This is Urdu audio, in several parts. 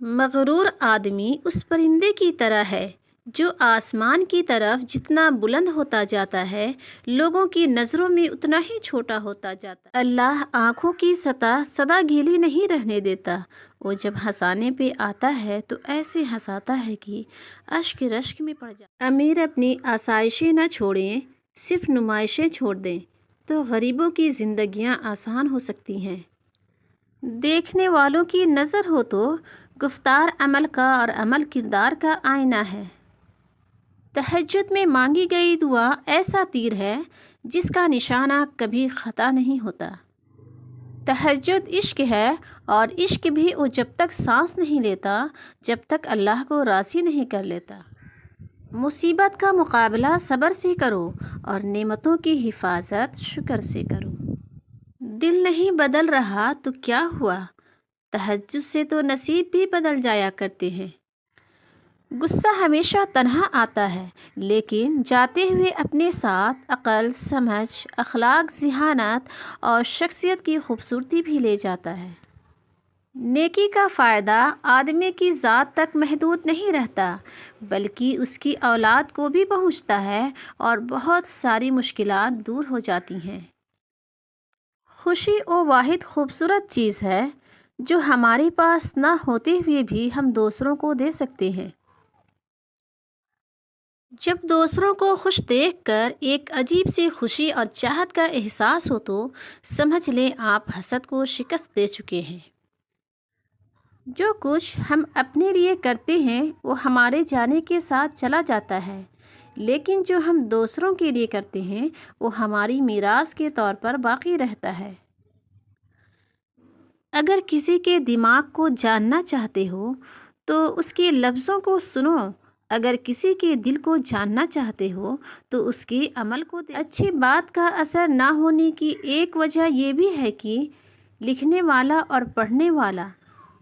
مغرور آدمی اس پرندے کی طرح ہے جو آسمان کی طرف جتنا بلند ہوتا جاتا ہے لوگوں کی نظروں میں اتنا ہی چھوٹا ہوتا جاتا ہے۔ اللہ آنکھوں کی سطح سدا گیلی نہیں رہنے دیتا، وہ جب ہنسانے پہ آتا ہے تو ایسے ہنساتا ہے کہ اشک رشک میں پڑ جاتا۔ امیر اپنی آسائشیں نہ چھوڑیں، صرف نمائشیں چھوڑ دیں تو غریبوں کی زندگیاں آسان ہو سکتی ہیں۔ دیکھنے والوں کی نظر ہو تو گفتار عمل کا اور عمل کردار کا آئینہ ہے۔ تہجد میں مانگی گئی دعا ایسا تیر ہے جس کا نشانہ کبھی خطا نہیں ہوتا۔ تہجد عشق ہے، اور عشق بھی وہ جب تک سانس نہیں لیتا جب تک اللہ کو راضی نہیں کر لیتا۔ مصیبت کا مقابلہ صبر سے کرو اور نعمتوں کی حفاظت شکر سے کرو۔ دل نہیں بدل رہا تو کیا ہوا، تہجد سے تو نصیب بھی بدل جایا کرتے ہیں۔ غصہ ہمیشہ تنہا آتا ہے لیکن جاتے ہوئے اپنے ساتھ عقل، سمجھ، اخلاق، ذہانت اور شخصیت کی خوبصورتی بھی لے جاتا ہے۔ نیکی کا فائدہ آدمی کی ذات تک محدود نہیں رہتا بلکہ اس کی اولاد کو بھی پہنچتا ہے اور بہت ساری مشکلات دور ہو جاتی ہیں۔ خوشی وہ واحد خوبصورت چیز ہے جو ہمارے پاس نہ ہوتے ہوئے بھی ہم دوسروں کو دے سکتے ہیں۔ جب دوسروں کو خوش دیکھ کر ایک عجیب سی خوشی اور چاہت کا احساس ہو تو سمجھ لیں آپ حسد کو شکست دے چکے ہیں۔ جو کچھ ہم اپنے لیے کرتے ہیں وہ ہمارے جانے کے ساتھ چلا جاتا ہے، لیکن جو ہم دوسروں کے لیے کرتے ہیں وہ ہماری میراث کے طور پر باقی رہتا ہے۔ اگر کسی کے دماغ کو جاننا چاہتے ہو تو اس کے لفظوں کو سنو، اگر کسی کے دل کو جاننا چاہتے ہو تو اس کے عمل کو دیکھو۔ اچھی بات کا اثر نہ ہونے کی ایک وجہ یہ بھی ہے کہ لکھنے والا اور پڑھنے والا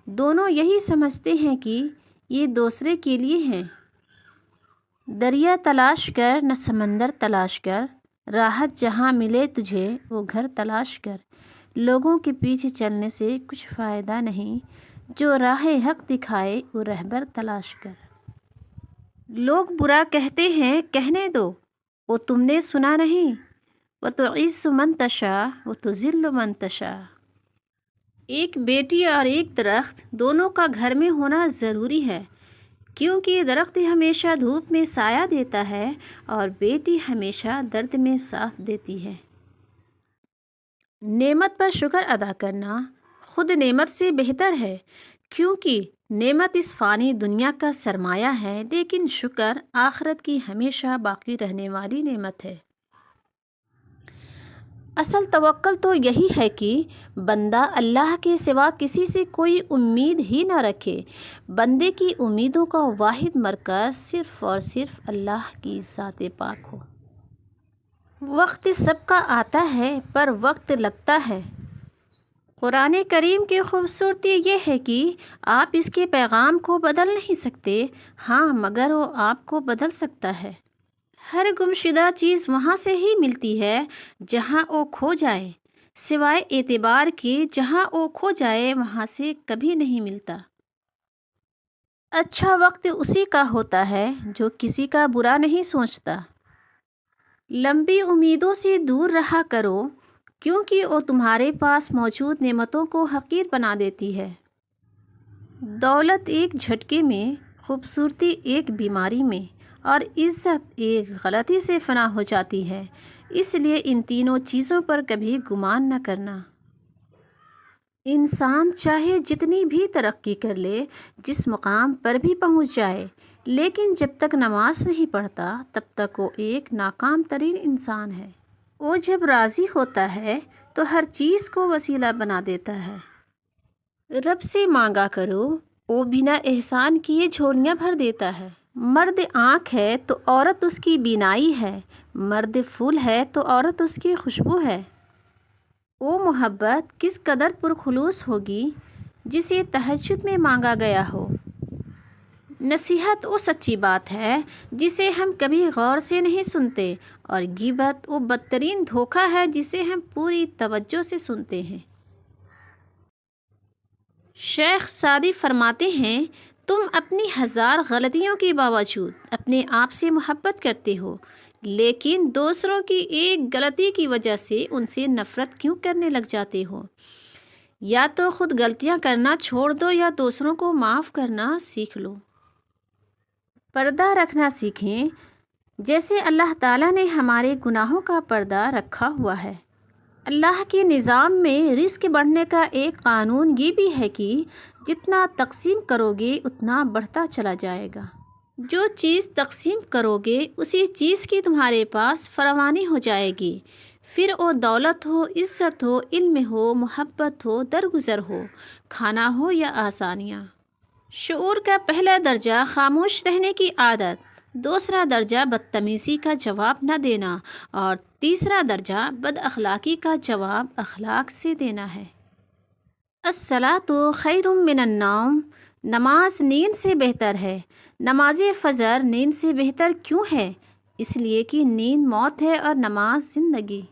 دونوں یہی سمجھتے ہیں کہ یہ دوسرے کے لیے ہیں۔ دریا تلاش کر نہ سمندر تلاش کر، راحت جہاں ملے تجھے وہ گھر تلاش کر۔ لوگوں کے پیچھے چلنے سے کچھ فائدہ نہیں، جو راہ حق دکھائے وہ رہبر تلاش کر۔ لوگ برا کہتے ہیں کہنے دو، وہ تم نے سنا نہیں، وَتُعِزُّ مَن تَشَاءُ وَتُذِلُّ مَن تَشَاءُ۔ ایک بیٹی اور ایک درخت دونوں کا گھر میں ہونا ضروری ہے، کیونکہ درخت ہمیشہ دھوپ میں سایہ دیتا ہے اور بیٹی ہمیشہ درد میں ساتھ دیتی ہے۔ نعمت پر شکر ادا کرنا خود نعمت سے بہتر ہے، کیونکہ نعمت اس فانی دنیا کا سرمایہ ہے لیکن شکر آخرت کی ہمیشہ باقی رہنے والی نعمت ہے۔ اصل توکل تو یہی ہے کہ بندہ اللہ کے سوا کسی سے کوئی امید ہی نہ رکھے۔ بندے کی امیدوں کا واحد مرکز صرف اور صرف اللہ کی ذات پاک ہو۔ وقت سب کا آتا ہے پر وقت لگتا ہے۔ قرآن کریم کی خوبصورتی یہ ہے کہ آپ اس کے پیغام کو بدل نہیں سکتے، ہاں مگر وہ آپ کو بدل سکتا ہے۔ ہر گمشدہ چیز وہاں سے ہی ملتی ہے جہاں وہ کھو جائے، سوائے اعتبار کے جہاں وہ کھو جائے وہاں سے کبھی نہیں ملتا۔ اچھا وقت اسی کا ہوتا ہے جو کسی کا برا نہیں سوچتا۔ لمبی امیدوں سے دور رہا کرو کیونکہ وہ تمہارے پاس موجود نعمتوں کو حقیر بنا دیتی ہے۔ دولت ایک جھٹکے میں، خوبصورتی ایک بیماری میں، اور عزت ایک غلطی سے فنا ہو جاتی ہے، اس لیے ان تینوں چیزوں پر کبھی گمان نہ کرنا۔ انسان چاہے جتنی بھی ترقی کر لے، جس مقام پر بھی پہنچ جائے، لیکن جب تک نماز نہیں پڑھتا تب تک وہ ایک ناکام ترین انسان ہے۔ وہ جب راضی ہوتا ہے تو ہر چیز کو وسیلہ بنا دیتا ہے۔ رب سے مانگا کرو، وہ بنا احسان کیے جھولیاں بھر دیتا ہے۔ مرد آنکھ ہے تو عورت اس کی بینائی ہے، مرد پھول ہے تو عورت اس کی خوشبو ہے۔ وہ محبت کس قدر پرخلوص ہوگی جسے تہجد میں مانگا گیا ہو۔ نصیحت وہ سچی بات ہے جسے ہم کبھی غور سے نہیں سنتے، اور غیبت وہ بدترین دھوکہ ہے جسے ہم پوری توجہ سے سنتے ہیں۔ شیخ سعدی فرماتے ہیں، تم اپنی 1000 غلطیوں کے باوجود اپنے آپ سے محبت کرتے ہو، لیکن دوسروں کی ایک غلطی کی وجہ سے ان سے نفرت کیوں کرنے لگ جاتے ہو؟ یا تو خود غلطیاں کرنا چھوڑ دو یا دوسروں کو معاف کرنا سیکھ لو۔ پردہ رکھنا سیکھیں، جیسے اللہ تعالیٰ نے ہمارے گناہوں کا پردہ رکھا ہوا ہے۔ اللہ کے نظام میں رزق بڑھنے کا ایک قانون یہ بھی ہے کہ جتنا تقسیم کرو گے اتنا بڑھتا چلا جائے گا۔ جو چیز تقسیم کرو گے اسی چیز کی تمہارے پاس فراوانی ہو جائے گی، پھر وہ دولت ہو، عزت ہو، علم ہو، محبت ہو، درگزر ہو، کھانا ہو یا آسانیاں۔ شعور کا پہلا درجہ خاموش رہنے کی عادت، دوسرا درجہ بدتمیزی کا جواب نہ دینا، اور تیسرا درجہ بد اخلاقی کا جواب اخلاق سے دینا ہے۔ الصلاۃ خیر من النوم، نماز نیند سے بہتر ہے۔ نماز فجر نیند سے بہتر کیوں ہے؟ اس لیے کہ نیند موت ہے اور نماز زندگی۔